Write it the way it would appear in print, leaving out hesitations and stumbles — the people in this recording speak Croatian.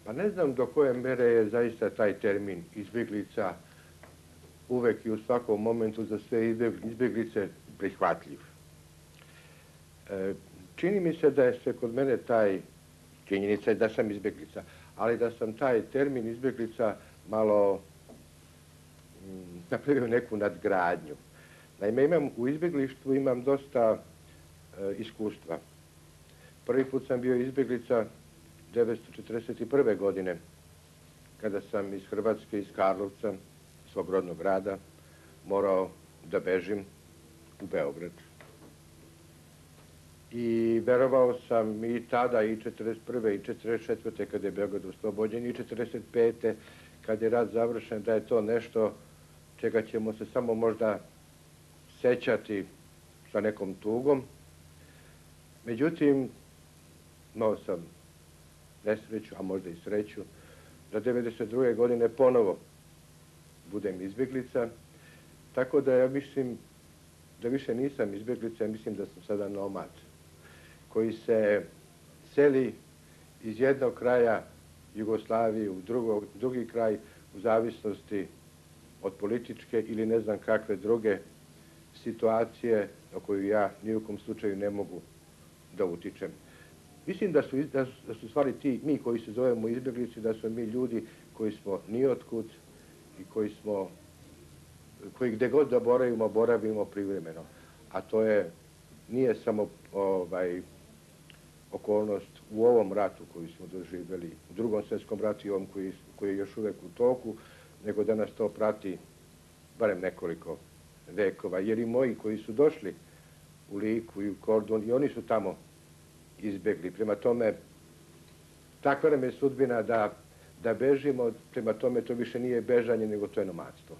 Pa ne znam do koje mere je zaista taj termin izbjeglica uvek i u svakom momentu za sve izbjeglice prihvatljiv. Čini mi se da je se kod mene činjenica je da sam izbjeglica, ali da sam taj termin izbjeglica malo napravio neku nadgradnju. Naime, u izbjeglištvu imam dosta iskustva. Prvi put sam bio izbjeglica 1941. godine, kada sam iz Hrvatske, iz Karlovca, svog rodnog grada, morao da bežim u Beograd. I verovao sam i tada, i 1941. i 1944. kada je Beograd oslobođen, i 1945. kada je rat završen, da je to nešto čega ćemo se samo možda sećati sa nekom tugom. Međutim, imao sam nesreću, a možda i sreću, da 1992. godine ponovo budem izbjeglica, tako da ja mislim da više nisam izbjeglica, ja mislim da sam sada nomad, koji se seli iz jednog kraja Jugoslavije u drugi kraj u zavisnosti od političke ili ne znam kakve druge situacije o koju ja ni u kom slučaju ne mogu da utičem. Mislim da su stvari mi koji se zovemo izbjeglici, da smo mi ljudi koji smo nijotkud i koji gde god da boravimo privremeno. A to nije samo okolnost u ovom ratu koji smo doživjeli, u Drugom svjetskom ratu i ovom koji je još uvek u toku, nego da nas to prati barem nekoliko vekova. Jer i moji koji su došli u Liku i u Kordun, i oni su tamo izbjegli. Prema tome, takva nam je sudbina da bežimo, prema tome to više nije bežanje, nego to je nomadstvo.